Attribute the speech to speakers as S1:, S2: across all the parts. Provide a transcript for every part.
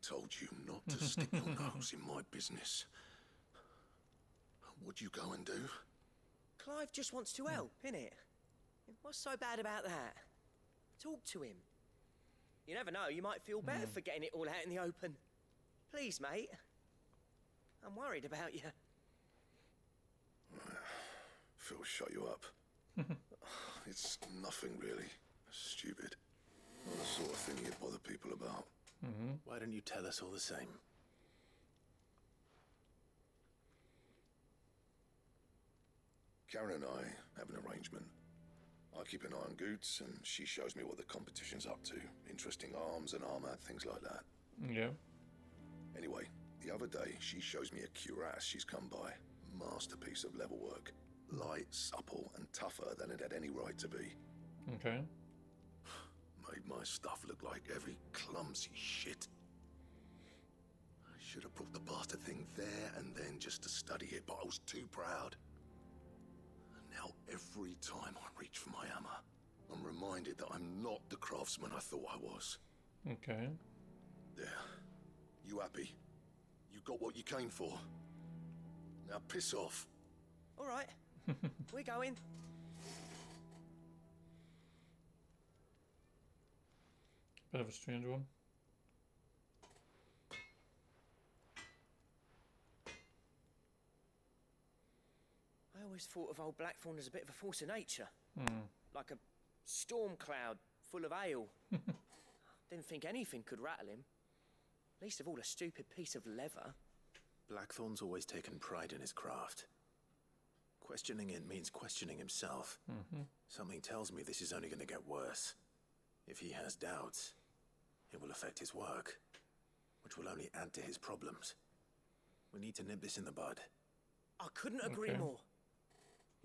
S1: told you not to stick your nose in my business. What'd you go and do?
S2: Clive just wants to help, innit? What's so bad about that? Talk to him. You never know, you might feel better for getting it all out in the open. Please, mate. I'm worried about you.
S1: Phil shut you up. It's nothing really. Stupid. Not the sort of thing you bother people about.
S3: Why don't you tell us all the same?
S1: Karen and I have an arrangement. I keep an eye on Goots, and she shows me what the competition's up to. Interesting arms and armor, things like that.
S4: Yeah.
S1: Anyway, the other day, she shows me a cuirass she's come by. Masterpiece of level work. Light, supple, and tougher than it had any right to be.
S4: Okay.
S1: Made my stuff look like heavy, clumsy shit. I should have brought the bastard thing there and then just to study it, but I was too proud. And now every time I reach for my hammer, I'm reminded that I'm not the craftsman I thought I was.
S4: Okay.
S1: There. You happy? You got what you came for. Now piss off.
S2: All right, we're going.
S4: Bit of a strange one.
S2: I always thought of old Blackthorn as a bit of a force of nature. Like a storm cloud full of ale. Didn't think anything could rattle him. Least of all a stupid piece of leather.
S3: Blackthorn's always taken pride in his craft. Questioning it means questioning himself. Something tells me this is only going to get worse. If he has doubts, it will affect his work, which will only add to his problems. We need to nip this in the bud.
S2: I couldn't agree more.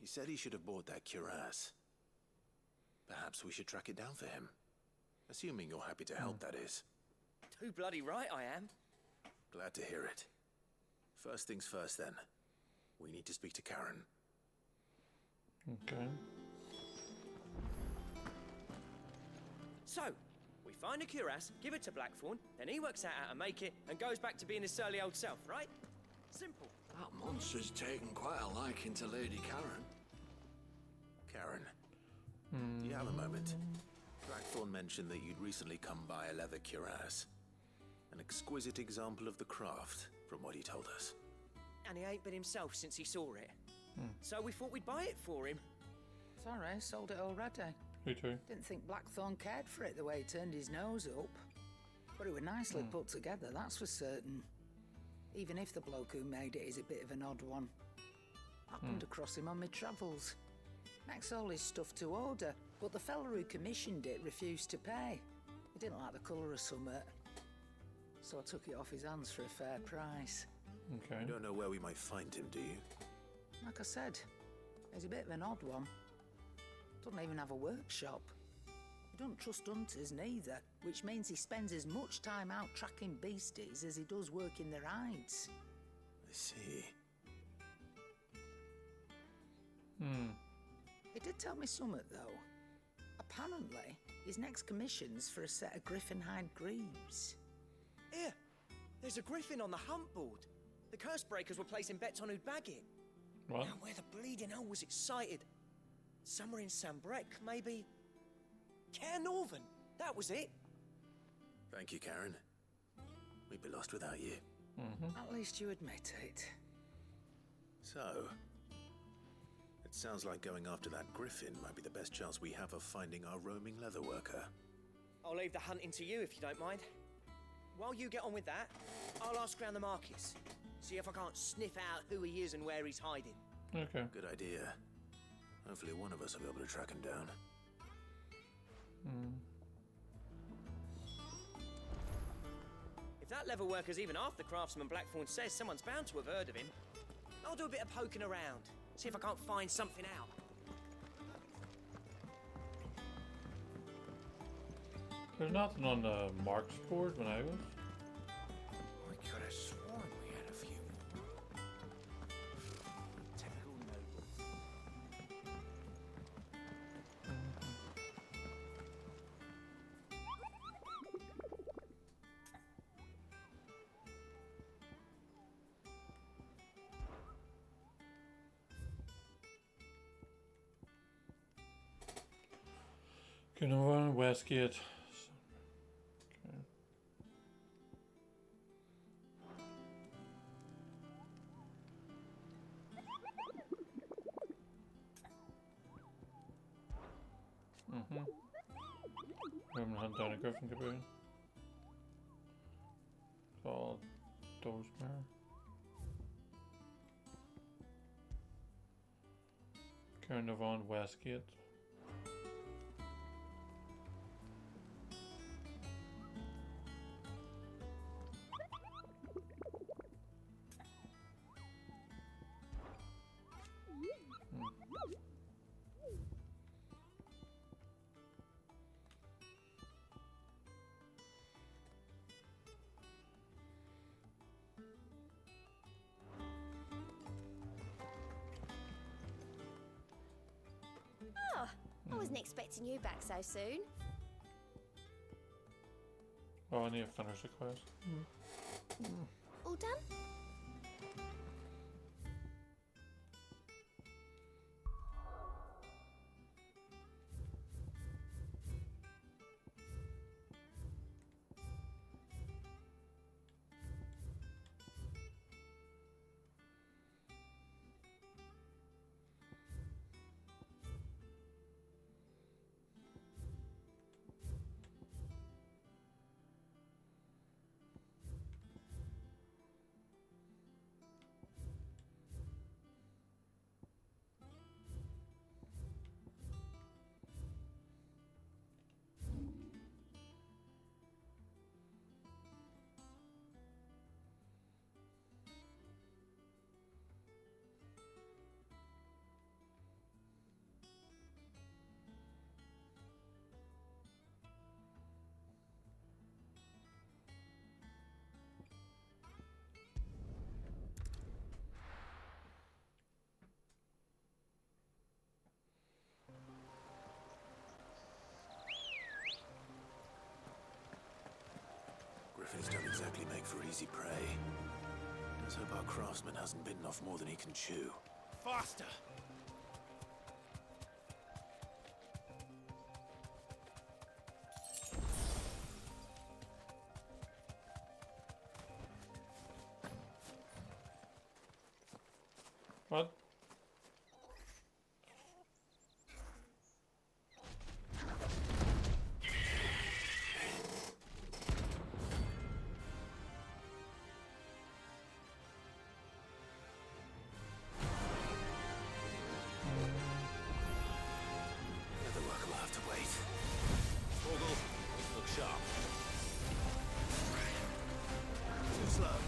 S3: He said he should have bought that cuirass. Perhaps we should track it down for him. Assuming you're happy to help, that is.
S2: Too bloody right I am.
S3: Glad to hear it. First things first, then. We need to speak to Karen.
S4: Okay.
S2: So, we find a cuirass, give it to Blackthorn, then he works out how to make it and goes back to being his surly old self, right? Simple.
S5: That monster's taken quite a liking to Lady Karen.
S3: Karen, do you have a moment? Blackthorn mentioned that you'd recently come by a leather cuirass. An exquisite example of the craft, from what he told us.
S2: And he ain't been himself since he saw it. So we thought we'd buy it for him.
S6: Sorry, sold it already.
S4: Me too.
S6: Didn't think Blackthorn cared for it the way he turned his nose up. But it was nicely put together, that's for certain. Even if the bloke who made it is a bit of an odd one. Happened across him on my travels. Makes all his stuff to order, but the fella who commissioned it refused to pay. He didn't like the colour of summit. So I took it off his hands for a fair price.
S4: Okay.
S3: You don't know where we might find him, do you?
S6: Like I said, he's a bit of an odd one. Doesn't even have a workshop. He don't trust hunters neither, which means he spends as much time out tracking beasties as he does working their hides.
S3: I see.
S6: He did tell me something, though. Apparently, his next commission's for a set of griffin hide greaves.
S2: Here, there's a griffin on the hunt board. The curse breakers were placing bets on who'd bag it.
S4: What?
S2: Now where the bleeding hell was it sighted? Somewhere in Sambrec, maybe? Care Northern, that was it.
S3: Thank you, Karen. We'd be lost without you.
S6: At least you admit it.
S3: So, it sounds like going after that griffin might be the best chance we have of finding our roaming leather worker.
S2: I'll leave the hunting to you if you don't mind. While you get on with that, I'll ask around the markets. See if I can't sniff out who he is and where he's hiding.
S4: Okay.
S3: Good idea. Hopefully one of us will be able to track him down.
S2: If that leather worker's even half the craftsman Blackthorn says, someone's bound to have heard of him. I'll do a bit of poking around, see if I can't find something out.
S4: There's nothing on the marks board when I was.
S2: I could have sworn we had a few more. Take a little note.
S4: Carnarvon, Westgate. Okay. We haven't hunted down a griffin caboon. It's all Dosemere. Carnarvon, Westgate.
S7: I wasn't expecting you back so soon.
S4: Oh, I need to finish the quest.
S7: All done?
S3: Griffins don't exactly make for easy prey. Let's hope our craftsman hasn't bitten off more than he can chew.
S8: Faster!
S4: What?
S3: The work will have to wait.
S8: Ogle, look sharp. Too slow.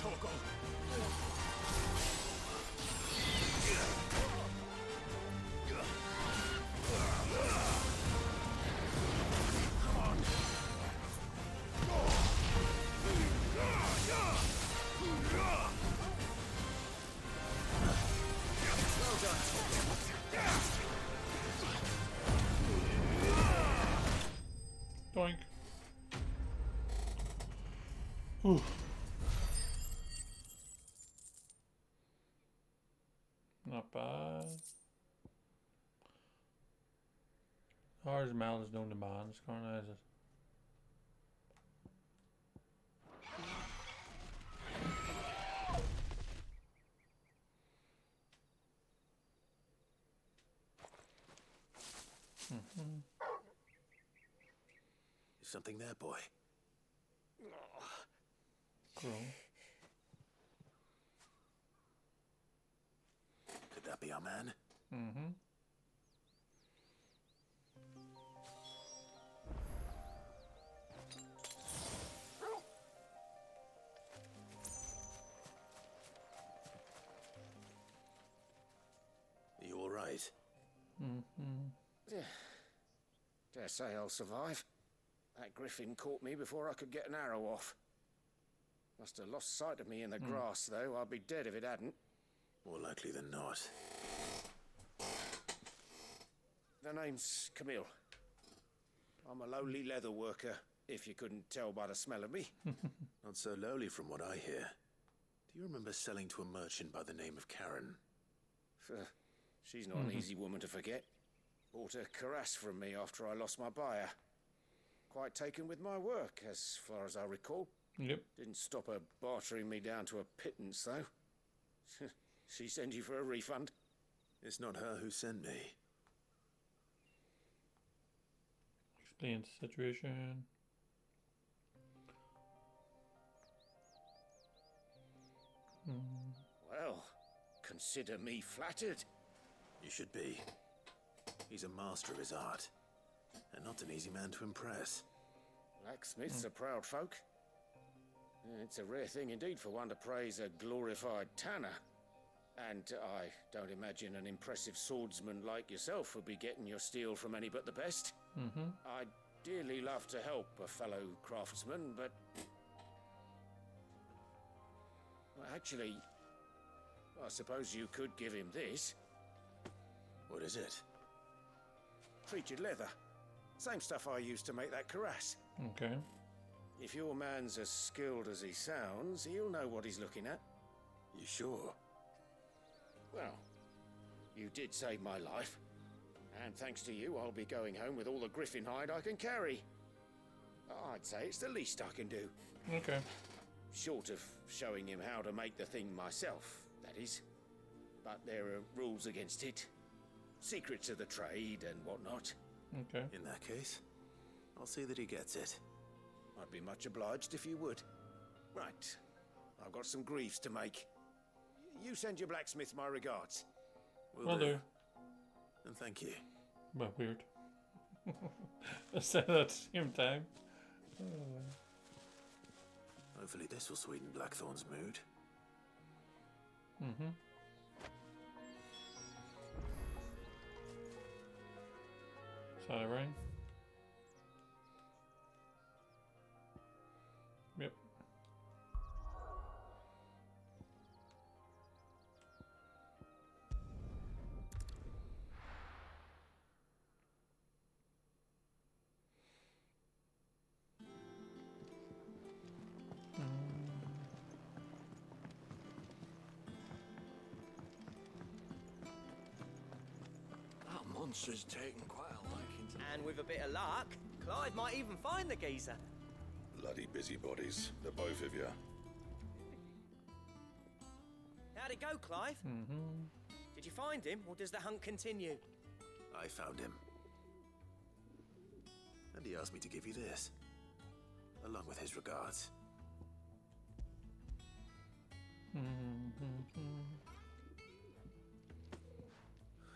S8: Torgal.
S4: Doink. Whew. Not bad. Hard as Mal is known to man, it's kind of is it?
S3: Is something there, boy?
S4: Cool.
S3: Could that be our man?
S4: Mm-hmm.
S3: Are you all right?
S4: Mm-hmm.
S5: Dare say I'll survive. That griffin caught me before I could get an arrow off. Must have lost sight of me in the grass, though. I'd be dead if it hadn't.
S3: More likely than not.
S5: The name's Camille. I'm a lowly leather worker, if you couldn't tell by the smell of me.
S3: Not so lowly from what I hear. Do you remember selling to a merchant by the name of Karen?
S5: She's not an easy woman to forget. Bought a cuirass from me after I lost my buyer. Quite taken with my work, as far as I recall.
S4: Yep.
S5: Didn't stop her bartering me down to a pittance, though. She sent you for a refund?
S3: It's not her who sent me.
S4: Explain the situation.
S5: Well, consider me flattered.
S3: You should be. He's a master of his art, and not an easy man to impress.
S5: Blacksmiths are proud folk. It's a rare thing indeed for one to praise a glorified tanner. And I don't imagine an impressive swordsman like yourself would be getting your steel from any but the best. I'd dearly love to help a fellow craftsman, but... well, actually, I suppose you could give him this.
S3: What is it?
S5: Treated leather. Same stuff I used to make that cuirass.
S4: Okay.
S5: If your man's as skilled as he sounds, he'll know what he's looking at.
S3: You sure?
S5: Well, you did save my life. And thanks to you, I'll be going home with all the griffin hide I can carry. I'd say it's the least I can do.
S4: Okay.
S5: Short of showing him how to make the thing myself, that is. But there are rules against it. Secrets of the trade and whatnot.
S4: Okay.
S3: In that case, I'll see that he gets it.
S5: I'd be much obliged if you would. Right. I've got some greaves to make. You send your blacksmith my regards.
S4: Will do.
S3: And thank you.
S4: But weird. I said that at the same time.
S3: Hopefully this will sweeten Blackthorn's mood.
S4: Is that it, right? Yep.
S5: That monster's taken quite a liking to...
S2: And with a bit of luck, Clive might even find the geezer.
S1: Bloody busybodies, the both of you.
S2: How'd it go, Clive? Did you find him, or does the hunt continue?
S3: I found him. And he asked me to give you this, along with his regards.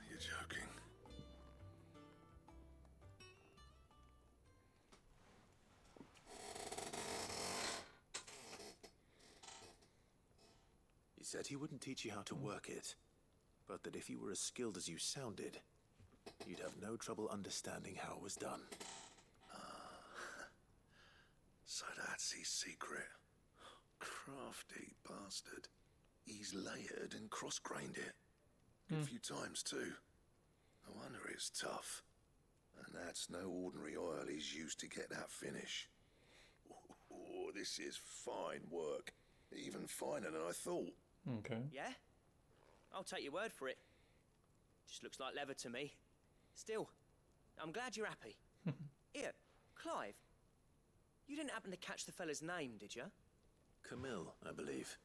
S1: You're joking.
S3: said he wouldn't teach you how to work it, but that if you were as skilled as you sounded, you'd have no trouble understanding how it was done.
S1: So that's his secret. Crafty bastard. He's layered and cross-grained it. Good few times, too. No wonder it's tough. And that's no ordinary oil he's used to get that finish. Oh, this is fine work. Even finer than I thought.
S4: Okay.
S2: Yeah? I'll take your word for it. Just looks like leather to me. Still, I'm glad you're happy. Here, Clive. You didn't happen to catch the fella's name, did you?
S3: Camille, I believe.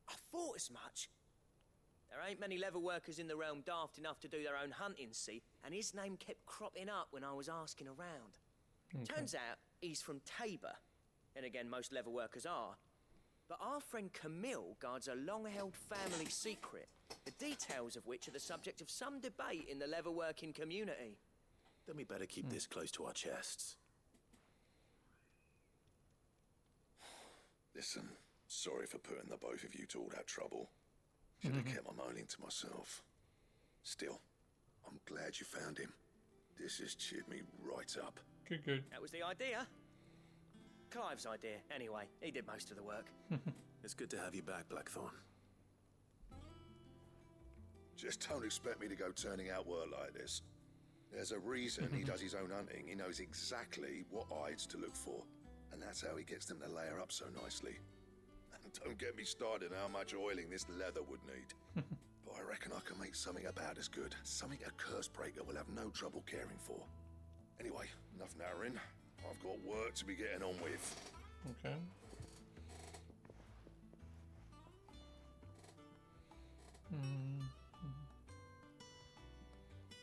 S2: I thought as much. There ain't many leather workers in the realm daft enough to do their own hunting, see? And his name kept cropping up when I was asking around.
S4: Okay.
S2: Turns out he's from Tabor. And again, most leather workers are. But our friend Camille guards a long-held family secret, the details of which are the subject of some debate in the leather-working community.
S3: Then we better keep this close to our chests.
S1: Listen, sorry for putting the both of you to all that trouble. Should have kept my moaning to myself. Still, I'm glad you found him. This has cheered me right up.
S4: Good, good.
S2: That was the idea. Clive's idea, anyway. He did most of the work.
S3: It's good to have you back, Blackthorn.
S1: Just don't expect me to go turning out work like this. There's a reason he does his own hunting. He knows exactly what hides to look for. And that's how he gets them to layer up so nicely. And don't get me started on how much oiling this leather would need. But I reckon I can make something about as good. Something a curse breaker will have no trouble caring for. Anyway, enough narrowing. I've got work to be getting on with.
S4: Okay.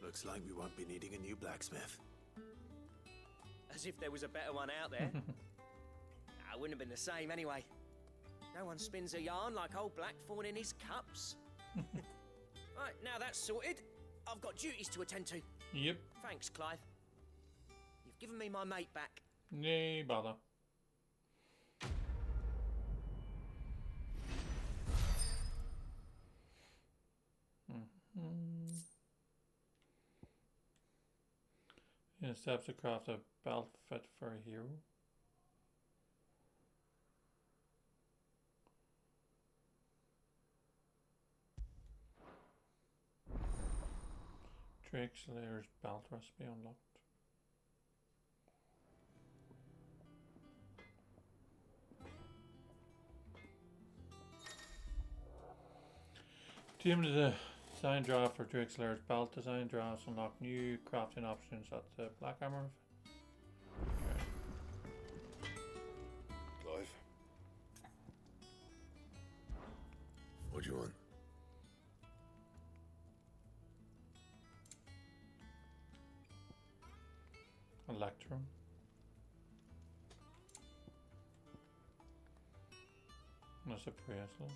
S3: Looks like we won't be needing a new blacksmith.
S2: As if there was a better one out there. I wouldn't have been the same anyway. No one spins a yarn like old Blackthorn in his cups. Right, now that's sorted. I've got duties to attend to.
S4: Yep.
S2: Thanks, Clive. You've given me my mate back.
S4: Nay, bother. Steps to craft a belt fit for a hero. Drake Slayer's belt recipe unlocked. Team to the design draft for Drake Slayer's belt. Design drafts unlock new crafting options at the Black Armor. Okay.
S1: Clive? What do you want?
S4: Electrum. That's a bracelet.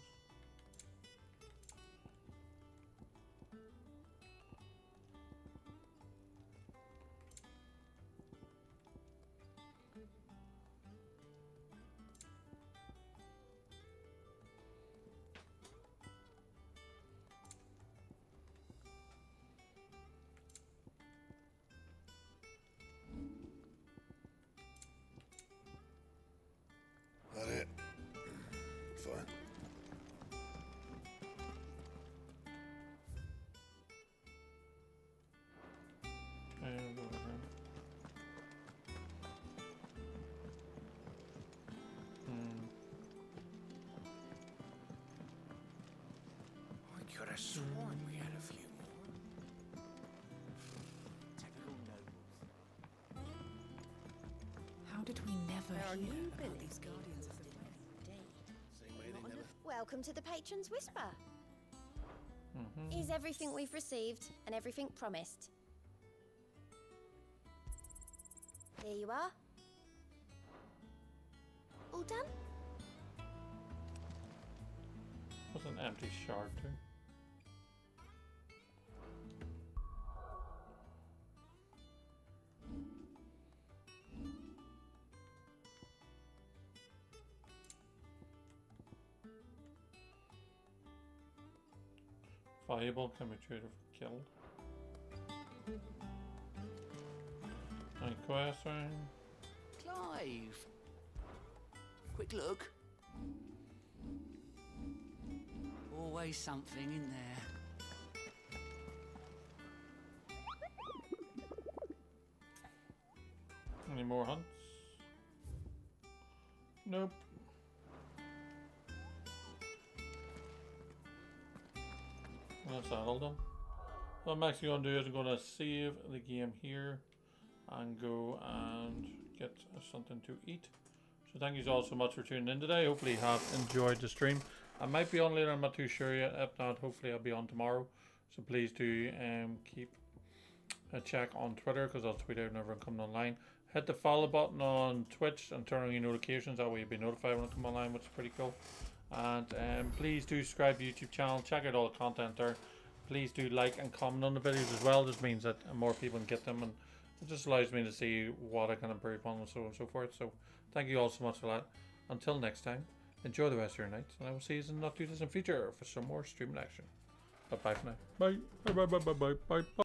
S1: That it? Fine.
S4: And over here.
S5: I could have sworn we had a few more.
S2: Typical nobles.
S9: How did we never
S7: There are
S9: hear
S7: new
S9: about
S7: villains
S9: these guardians of the flame?
S7: Welcome to the Patron's Whisper. Is everything we've received and everything promised? Here you are. All done?
S4: What's an empty shard too? Viable can be treated for killed. Any quests or anything?
S10: Clive! Quick look. Always something in there.
S4: Any more hunts? Nope. That's that all done. What I'm actually going to do is I'm going to save the game here and go and get something to eat. So thank you all so much for tuning in today. Hopefully you have enjoyed the stream. I might be on later, I'm not too sure yet. If not, hopefully I'll be on tomorrow. So please do keep a check on Twitter, because I'll tweet out whenever I'm coming online. Hit the follow button on Twitch and turn on your notifications. That way you'll be notified when I come online, which is pretty cool. And please do subscribe to the YouTube channel. Check out all the content there. Please do like and comment on the videos as well. This means that more people can get them, and it just allows me to see what I can improve on and so on and so forth. So thank you all so much for that. Until next time, enjoy the rest of your night, and I will see you in the not too distant future for some more streaming action. Bye bye for now. Bye. Bye bye bye bye bye bye bye.